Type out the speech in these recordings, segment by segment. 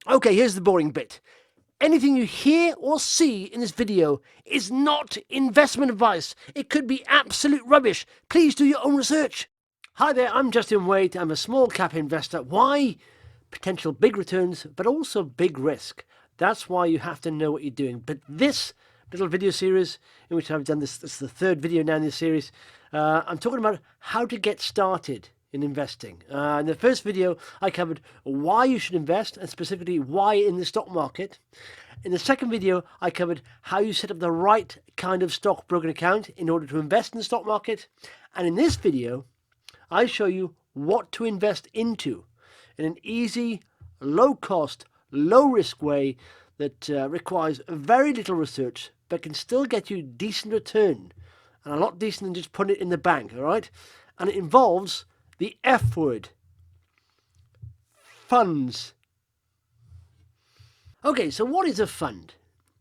Okay, here's the boring bit. Anything you hear or see in this video is not investment advice. It could be absolute rubbish. Please do your own research. Hi there, I'm Justin Waite. I'm a small cap investor. Why? Potential big returns, but also big risk. That's why you have to know what you're doing. But this little video series, in which I've done this is the third video now in this series, I'm talking about how to get started in investing. In the first video, I covered why you should invest, and specifically why in the stock market. In the second video, I covered how you set up the right kind of stockbroking account in order to invest in the stock market. And in this video, I show you what to invest into in an easy, low-cost, low-risk way that requires very little research, but can still get you decent return, and a lot decent than just putting it in the bank, all right? And it involves the F word, funds. Okay, so what is a fund?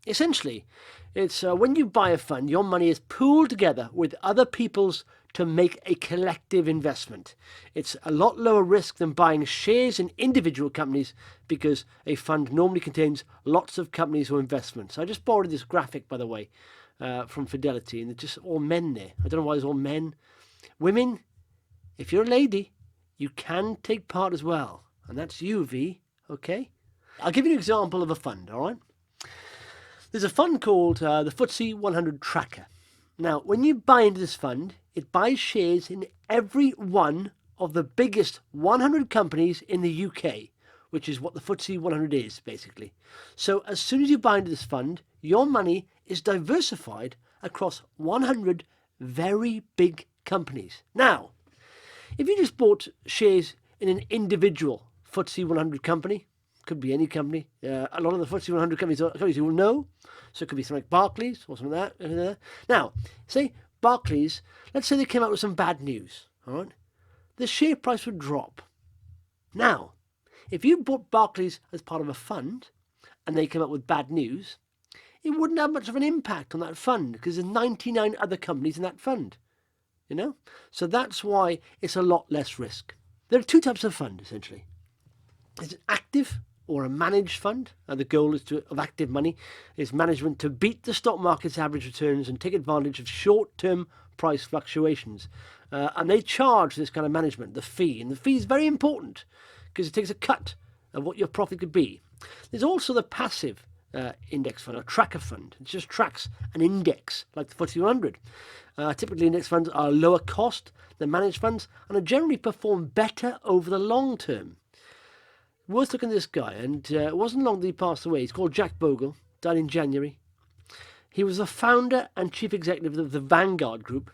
Essentially, it's when you buy a fund, your money is pooled together with other people's to make a collective investment. It's a lot lower risk than buying shares in individual companies because a fund normally contains lots of companies or investments. I just borrowed this graphic, by the way, from Fidelity, and it's just all men there. I don't know why it's all men. Women, if you're a lady, you can take part as well. And that's you, V, okay? I'll give you an example of a fund, all right? There's a fund called the FTSE 100 Tracker. Now, when you buy into this fund, it buys shares in every one of the biggest 100 companies in the UK, which is what the FTSE 100 is, basically. So as soon as you buy into this fund, your money is diversified across 100 very big companies. Now, if you just bought shares in an individual FTSE 100 company, could be any company. A lot of the FTSE 100 companies are companies you will know. So it could be something like Barclays or something like that. Now, say Barclays, let's say they came out with some bad news, all right? The share price would drop. Now, if you bought Barclays as part of a fund and they came out with bad news, it wouldn't have much of an impact on that fund because there's 99 other companies in that fund, you know? So that's why it's a lot less risk. There are two types of fund, essentially. There's an active or a managed fund. The goal is of active money is management to beat the stock market's average returns and take advantage of short-term price fluctuations. And they charge this kind of management, the fee. And the fee is very important because it takes a cut of what your profit could be. There's also the passive index fund, or tracker fund. It just tracks an index like the FTSE 100. Typically, index funds are lower cost than managed funds and are generally perform better over the long term. Worth looking at this guy, and it wasn't long that he passed away. He's called Jack Bogle, died in January. He was the founder and chief executive of the Vanguard group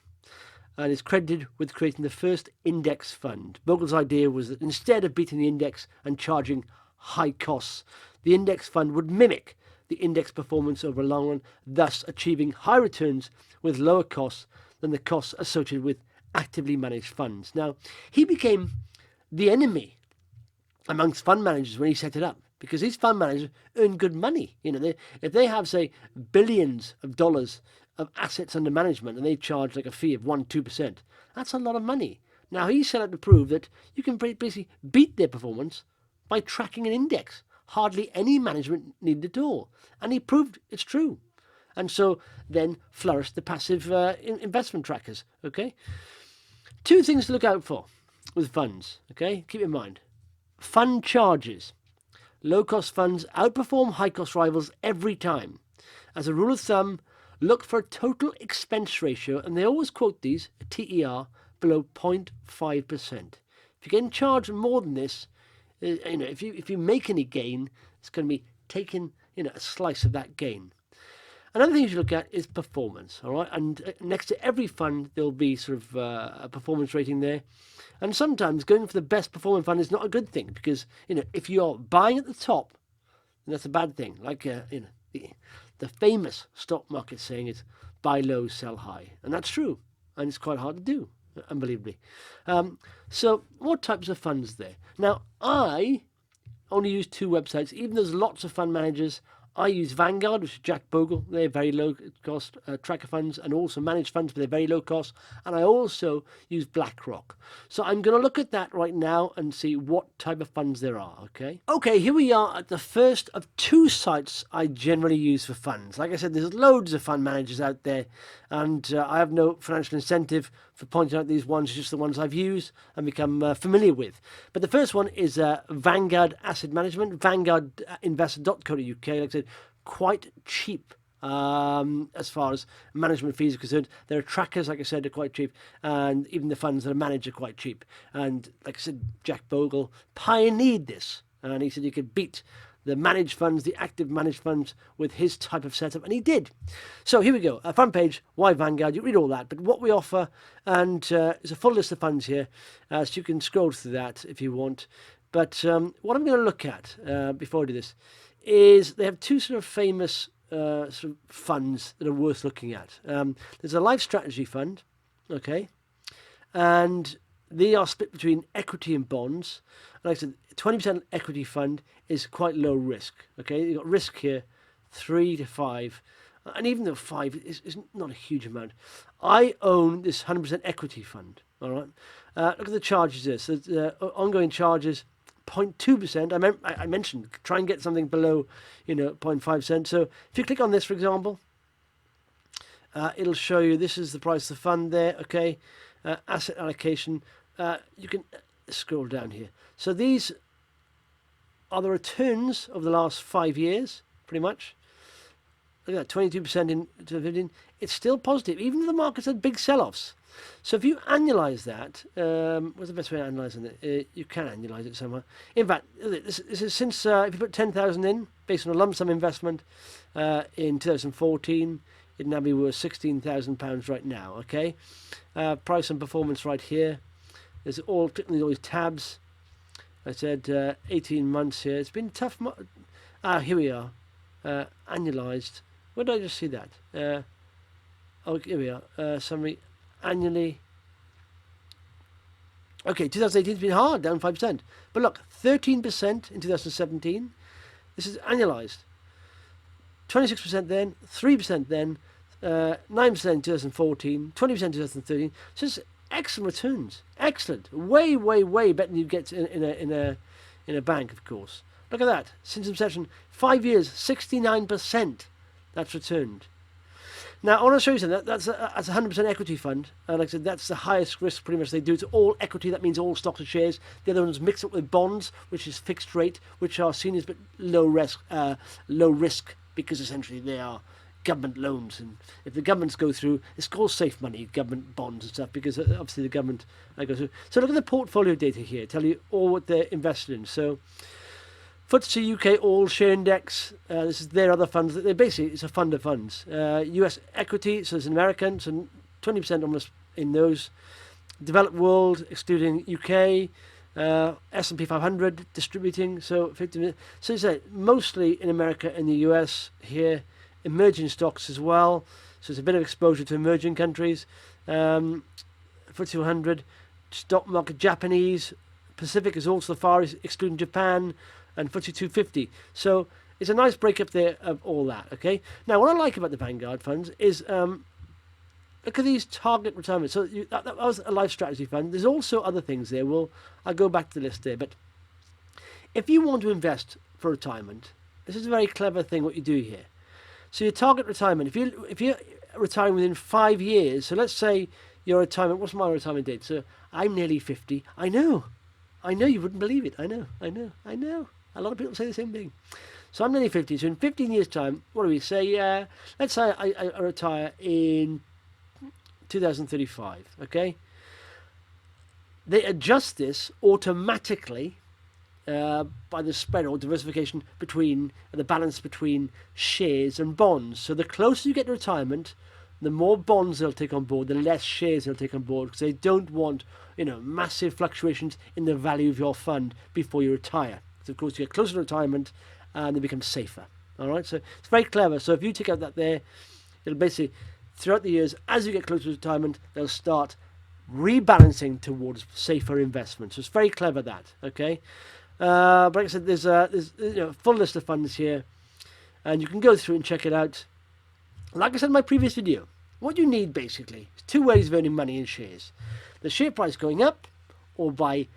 and is credited with creating the first index fund. Bogle's idea was that instead of beating the index and charging high costs, the index fund would mimic the index performance over a long run, thus achieving high returns with lower costs than the costs associated with actively managed funds. Now, he became the enemy amongst fund managers when he set it up, because these fund managers earn good money. You know, if they have, say, billions of dollars of assets under management and they charge like a fee of 1-2%, that's a lot of money. Now, he set out to prove that you can basically beat their performance by tracking an index. Hardly any management needed at all. And he proved it's true. And so then flourished the passive investment trackers, okay? Two things to look out for with funds, okay? Keep in mind. Fund charges. Low-cost funds outperform high-cost rivals every time. As a rule of thumb, look for a total expense ratio, and they always quote these, a TER, below 0.5%. If you're getting charged more than this, if you make any gain, it's going to be taking a slice of that gain. Another thing you should look at is performance, all right? And next to every fund, there'll be sort of a performance rating there. And sometimes going for the best performing fund is not a good thing because, if you're buying at the top, then that's a bad thing. Like, the famous stock market saying is buy low, sell high. And that's true. And it's quite hard to do, unbelievably. So what types of funds there? Now, I only use two websites. Even though there's lots of fund managers, I use Vanguard, which is Jack Bogle. They're very low cost tracker funds and also managed funds, but they're very low cost. And I also use Blackrock. So I'm going to look at that right now and see what type of funds there are, okay? Okay, here we are at the first of two sites I generally use for funds. Like I said, there's loads of fund managers out there, and I have no financial incentive for pointing out these ones, just the ones I've used and become familiar with. But the first one is Vanguard Asset Management, vanguardinvestor.co.uk. Like I said, quite cheap as far as management fees are concerned. There are trackers, like I said, are quite cheap, and even the funds that are managed are quite cheap. And like I said, Jack Bogle pioneered this, and he said you could beat the managed funds, the active managed funds, with his type of setup, and he did. So here we go, a front page, why Vanguard, you read all that, but what we offer, and it's a full list of funds here, so you can scroll through that if you want. But what I'm going to look at before I do this is they have two sort of famous sort of funds that are worth looking at. There's a life strategy fund, okay, and they are split between equity and bonds. And like I said, 20% equity fund is quite low risk. Okay, you've got risk here, 3 to 5, and even though 5 is not a huge amount, I own this 100% equity fund. All right, look at the charges there. So ongoing charges 0.2%. I mentioned try and get something below, 0.5%. So if you click on this, for example, it'll show you this is the price of the fund there. Okay, asset allocation. You can scroll down here. So these are the returns of the last 5 years, pretty much. Look at that, 22% in 2015. It's still positive, even though the market's had big sell-offs. So if you annualize that, what's the best way of analyzing it? You can annualize it somehow. In fact, this is since, if you put 10,000 in, based on a lump sum investment in 2014, it'd now be worth £16,000 right now, okay? Price and performance right here. There's all these tabs. I said 18 months here. It's been tough. Here we are. Annualized. Where did I just see that? Oh, here we are. Summary. Annually. Okay, 2018 has been hard, down 5%. But look, 13% in 2017. This is annualized. 26% then, 3% then, 9% in 2014, 20% in 2013. So it's excellent returns. Excellent. Way, way, way better than you get in a bank, of course. Look at that. Since inception, 5 years, 69% that's returned. Now, I want to show you something. That's a 100% equity fund. And like I said, that's the highest risk pretty much they do. It's all equity. That means all stocks and shares. The other ones mix up with bonds, which is fixed rate, which are seen as a bit low risk because essentially they are government loans. And if the governments go through, it's called safe money, government bonds and stuff, because obviously the government goes through. So look at the portfolio data here. Tell you all what they're invested in. So FTSE UK All Share Index, this is their other funds. They basically, it's a fund of funds. US equity, so it's an American, so 20% almost in those. Developed world, excluding UK, S&P 500 distributing, so 50. So it's mostly in America and the US here. Emerging stocks as well, so it's a bit of exposure to emerging countries. FTSE 100, stock market Japanese, Pacific is also the far east, excluding Japan, and FTSE 250. So it's a nice breakup there of all that, okay? Now, what I like about the Vanguard funds is, look at these target retirement. So that was a life strategy fund. There's also other things there. I'll go back to the list there. But if you want to invest for retirement, this is a very clever thing what you do here. So your target retirement, if you're retiring within 5 years, so let's say your retirement, what's my retirement date? So I'm nearly 50. I know, you wouldn't believe it. I know. A lot of people say the same thing. So I'm nearly 50. So in 15 years' time, what do we say? Let's say I retire in 2035, okay? They adjust this automatically by the spread or diversification between the balance between shares and bonds. So the closer you get to retirement, the more bonds they'll take on board, the less shares they'll take on board, because they don't want massive fluctuations in the value of your fund before you retire. So of course you get closer to retirement and they become safer. All right, so it's very clever. So if you take out that there, it'll basically throughout the years as you get closer to retirement, they'll start rebalancing towards safer investments. So it's very clever that. Okay. But like I said, there's full list of funds here. and you can go through and check it out. Like I said in my previous video, what you need basically is two ways of earning money in shares. The share price going up, or by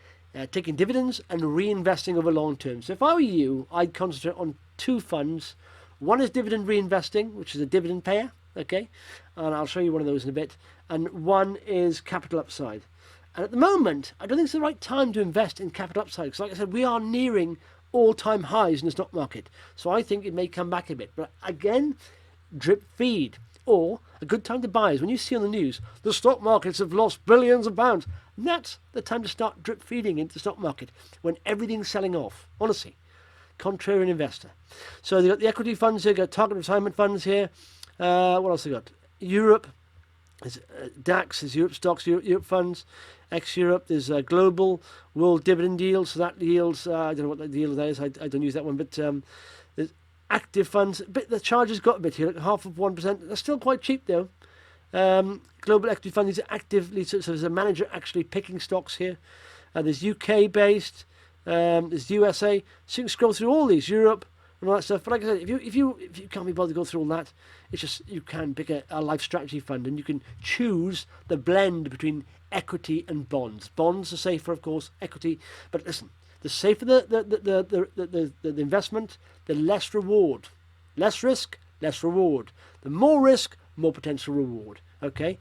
taking dividends and reinvesting over long term. So if I were you, I'd concentrate on two funds. One is dividend reinvesting, which is a dividend payer, okay? And I'll show you one of those in a bit. And one is capital upside. And at the moment, I don't think it's the right time to invest in capital upside, because like I said, we are nearing all-time highs in the stock market. So I think it may come back a bit. But again, drip feed. Or a good time to buy is when you see on the news, the stock markets have lost billions of pounds. And that's the time to start drip feeding into the stock market, when everything's selling off, honestly. Contrarian investor. So they've got the equity funds here, got target retirement funds here. What else they got? Europe. There's DAX, there's Europe stocks, Europe funds, ex-Europe, there's global world dividend yield, so that yields, I don't know what that yield is, I don't use that one, but there's active funds, the charges got a bit here, like 0.5%, they're still quite cheap though. Global equity fund, these are actively, so there's a manager actually picking stocks here. There's UK based, there's USA, so you can scroll through all these, Europe, and all that stuff. But like I said, if you can't be bothered to go through all that, it's just you can pick a life strategy fund, and you can choose the blend between equity and bonds. Bonds are safer, of course, equity. But listen, the safer the investment, the less reward, less risk, less reward. The more risk, more potential reward. Okay,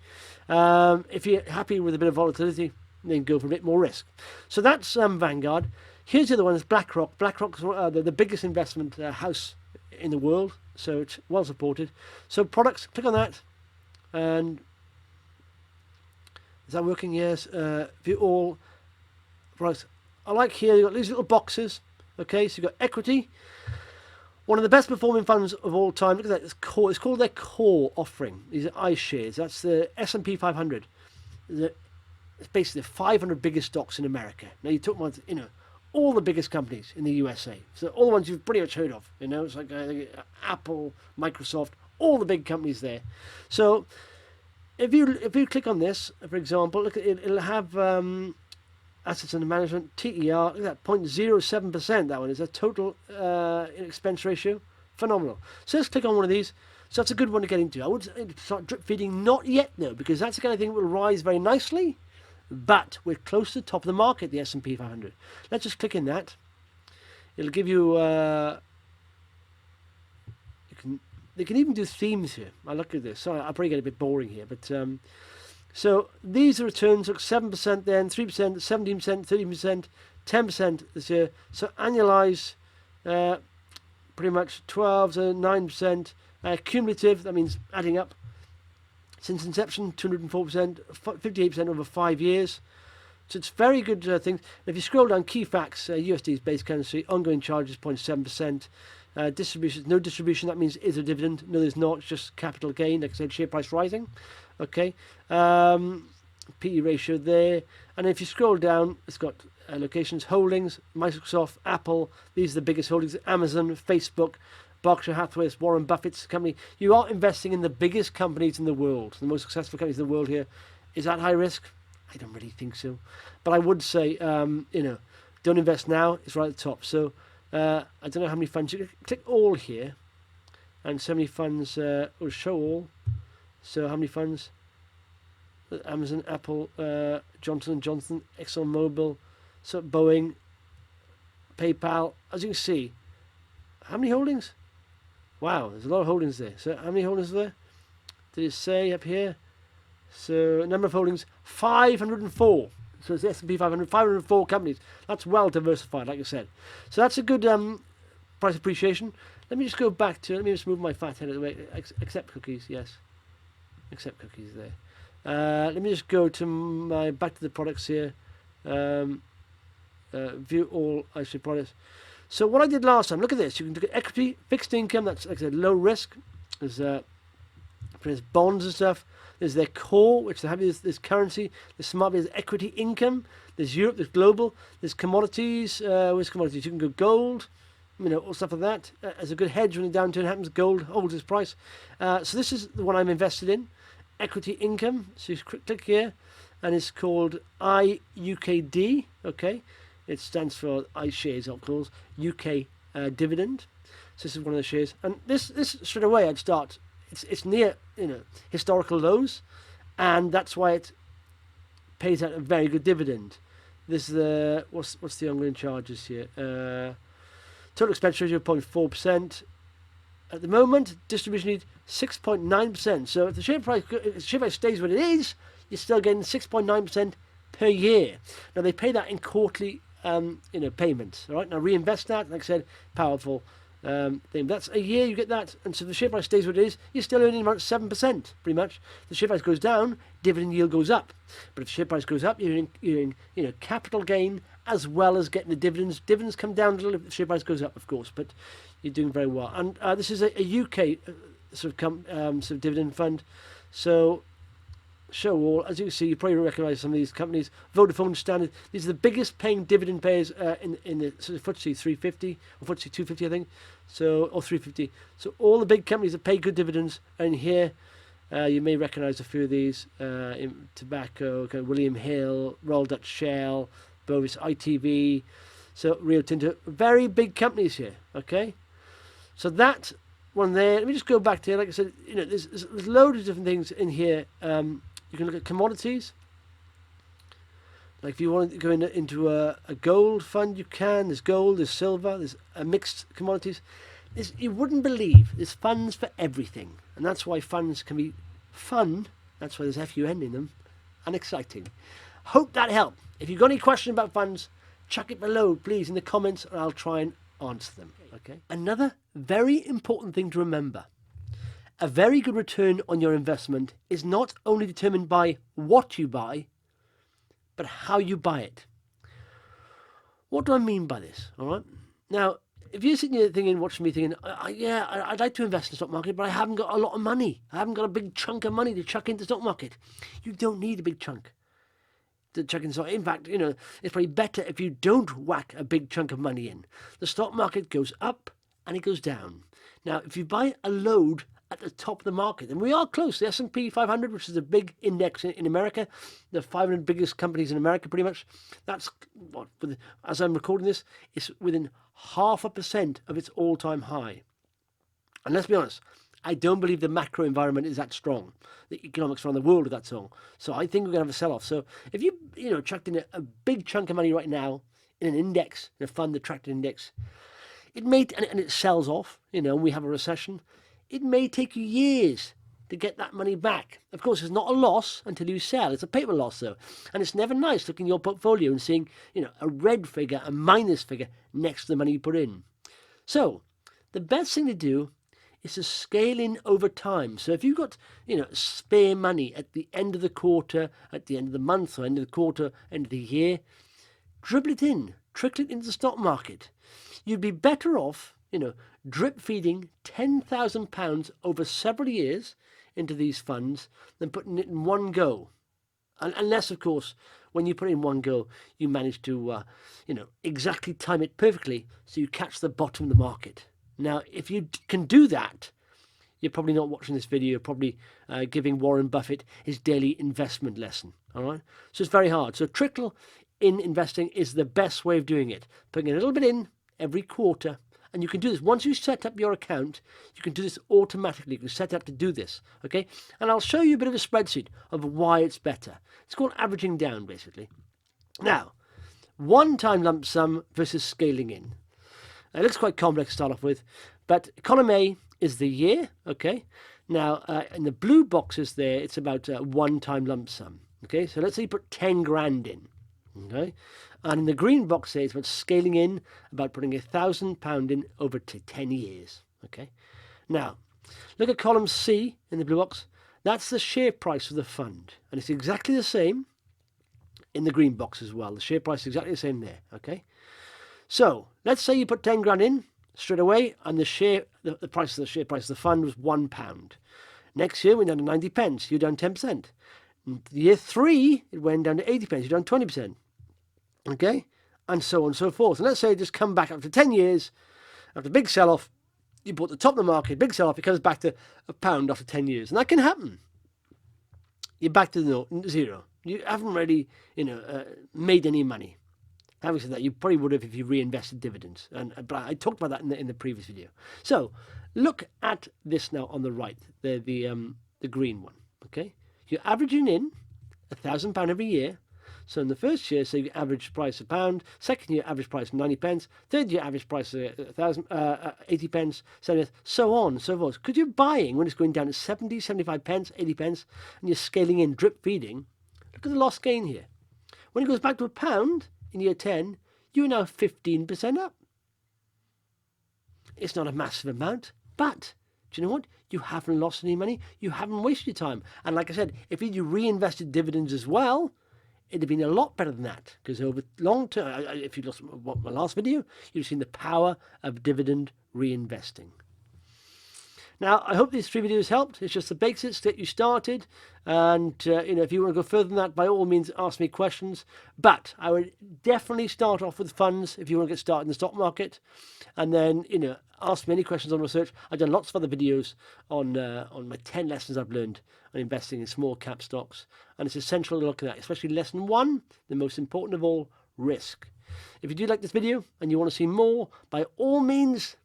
if you're happy with a bit of volatility, then go for a bit more risk. So that's Vanguard. Here's the other one, is Blackrock. Blackrock's the biggest investment house in the world, so it's well supported. So products, click on that, and is that working? Yes. View all products. I like here, you've got these little boxes. Okay, so you've got equity. One of the best performing funds of all time. Look at that. It's core. It's called their core offering. These are iShares. That's the S&P 500. It's basically the 500 biggest stocks in America. Now you took one, all the biggest companies in the USA. So all the ones you've pretty much heard of. It's like Apple, Microsoft, all the big companies there. So if you click on this, for example, look at it. It'll have assets under management, TER, look at that, 0.07%, that one is a total expense ratio. Phenomenal. So let's click on one of these. So that's a good one to get into. I would start drip feeding, not yet though, because that's the kind of thing that will rise very nicely, but we're close to the top of the market, the S&P 500. Let's just click in that. It'll give you, they can even do themes here. I look at this. Sorry, I'll probably get a bit boring here, but so these are returns, look, 7% then, 3%, 17%, 13%, 10% this year. So annualize pretty much 12 to 9%. Cumulative, that means adding up. Since inception, 204%, 58% over 5 years. So it's very good things. If you scroll down, key facts, USD's base currency, ongoing charges 0.7%. Distribution, no distribution, that means is a dividend. No, there's not, it's just capital gain, like I said, share price rising. Okay, PE ratio there. And if you scroll down, it's got locations, holdings, Microsoft, Apple, these are the biggest holdings, Amazon, Facebook, Berkshire Hathaway, Warren Buffett's company. You are investing in the biggest companies in the world, the most successful companies in the world here. Is that high risk? I don't really think so. But I would say, don't invest now, it's right at the top. So I don't know how many funds. You can click all here, and so many funds will show all. So how many funds? Amazon, Apple, Johnson & Johnson, ExxonMobil, so Boeing, PayPal. As you can see, how many holdings? Wow, there's a lot of holdings there. So how many holdings are there? Did it say up here? So number of holdings, 504. So it's the S&P 500, 504 companies. That's well diversified, like I said. So that's a good price appreciation. Let me just go back to, let me just move my fat head out of the way. Accept cookies, yes. Accept cookies there. Let me just go to back to the products here. View all iShares products. So what I did last time, look at this. You can look at equity, fixed income, that's like I said, low risk. There's bonds and stuff. There's their core, which they have this currency. There's smart, there's equity income. There's Europe, there's global. There's commodities. Where's commodities? You can go gold, all stuff like that. As a good hedge when a downturn happens, gold holds its price. So this is the one I'm invested in, equity income. So you click here, and it's called iUKD. Okay, it stands for iShares, of course. UK Dividend. So this is one of the shares, and this straight away I'd start. It's near historical lows, and that's why it pays out a very good dividend. This is the what's the ongoing charges here? Total expense ratio 0.4%. At the moment, distribution yield 6.9%. So if the share price stays what it is, you're still getting 6.9% per year. Now they pay that in quarterly payments. All right. Now reinvest that. Like I said, powerful thing. That's a year you get that, and so if the share price stays what it is, you're still earning about 7%, pretty much. If the share price goes down, dividend yield goes up. But if the share price goes up, you're in capital gain as well as getting the dividends. Dividends come down a little if the share price goes up, of course, but you're doing very well. And this is a UK sort of dividend fund. So show all, as you can see, you probably recognise some of these companies. Vodafone, Standard, these are the biggest paying dividend payers in the sort of FTSE 350 or FTSE 250, I think, so, or 350. So all the big companies that pay good dividends are in here. You may recognise a few of these: in tobacco, William Hill, Royal Dutch Shell, Bovis, ITV, so Rio Tinto, very big companies here. Okay, so that one there. Let me just go back to, like I said, there's loads of different things in here. You can look at commodities. Like if you want to go into a gold fund, you can. There's gold, there's silver, there's mixed commodities. You wouldn't believe there's funds for everything. And that's why funds can be fun. That's why there's FUN in them. And exciting. Hope that helped. If you've got any questions about funds, chuck it below, please, in the comments, and I'll try and answer them. Okay. Another very important thing to remember. A very good return on your investment is not only determined by what you buy, but how you buy it. What do I mean by this? All right. Now, if you're sitting here watching me thinking, I'd like to invest in the stock market, but I haven't got a lot of money. I haven't got a big chunk of money to chuck into the stock market. You don't need a big chunk to chuck in the stock. In fact, it's probably better if you don't whack a big chunk of money in. The stock market goes up and it goes down. Now, if you buy a load at the top of the market, and we are close. The S&P 500, which is a big index in America, the 500 biggest companies in America, pretty much. That's what, as I'm recording this, it's within 0.5% of its all-time high. And let's be honest, I don't believe the macro environment is that strong. The economics around the world are that strong. So I think we're going to have a sell-off. So if you chucked in a big chunk of money right now in an index, in a fund attracted index, it may and it sells off. We have a recession. It may take you years to get that money back. Of course, it's not a loss until you sell. It's a paper loss, though. And it's never nice looking at your portfolio and seeing, a red figure, a minus figure next to the money you put in. So the best thing to do is to scale in over time. So if you've got, spare money at the end of the quarter, at the end of the month, or end of the quarter, end of the year, dribble it in, trickle it into the stock market. You'd be better off, drip feeding £10,000 over several years into these funds than putting it in one go. Unless, of course, when you put it in one go, you manage to, exactly time it perfectly so you catch the bottom of the market. Now, if you can do that, you're probably not watching this video. You're probably giving Warren Buffett his daily investment lesson. All right? So it's very hard. So trickle in investing is the best way of doing it. Putting a little bit in every quarter. And you can do this. Once you set up your account, you can do this automatically. You can set up to do this, okay? And I'll show you a bit of a spreadsheet of why it's better. It's called averaging down, basically. Now, one-time lump sum versus scaling in. It looks quite complex to start off with, but column A is the year, okay? Now, in the blue boxes there, it's about one-time lump sum, okay? So let's say you put 10 grand in, okay? And in the green box there, it's about scaling in, about putting £1,000 in over to 10 years. Okay. Now, look at column C in the blue box. That's the share price of the fund. And it's exactly the same in the green box as well. The share price is exactly the same there. Okay. So, let's say you put 10 grand in straight away, and the price of the share price of the fund was £1. Next year, we're down to 90 pence. You're down 10%. Year 3, it went down to 80 pence. You're down 20%. Okay, and so on and so forth. And let's say just come back after 10 years, after a big sell-off, you bought the top of the market, big sell-off, it comes back to £1 after 10 years. And that can happen. You're back to zero. You haven't really, made any money. Having said that, you probably would have if you reinvested dividends, but I talked about that in the previous video. So look at this now on the right, the green one. Okay, you're averaging in £1,000 every year. So in the first year, say your average price £1. Second year, average price 90 pence. Third year, average price 80 pence. So on and so forth. Because you're buying when it's going down to 70, 75 pence, 80 pence, and you're scaling in, drip feeding. Look at the loss gain here. When it goes back to £1 in year 10, you're now 15% up. It's not a massive amount, but do you know what? You haven't lost any money. You haven't wasted your time. And like I said, if you reinvested dividends as well, it'd have been a lot better than that, because over long term, if you lost my last video, you've seen the power of dividend reinvesting. Now, I hope these 3 videos helped. It's just the basics to get you started. And, if you want to go further than that, by all means, ask me questions. But I would definitely start off with funds if you want to get started in the stock market. And then, ask me any questions on research. I've done lots of other videos on my 10 lessons I've learned on investing in small cap stocks. And it's essential to look at that, especially lesson 1, the most important of all, risk. If you do like this video and you want to see more, by all means,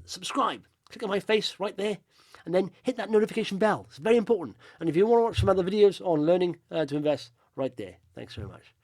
subscribe. Click on my face right there, and then hit that notification bell. It's very important. And if you want to watch some other videos on learning to invest, right there. Thanks very much.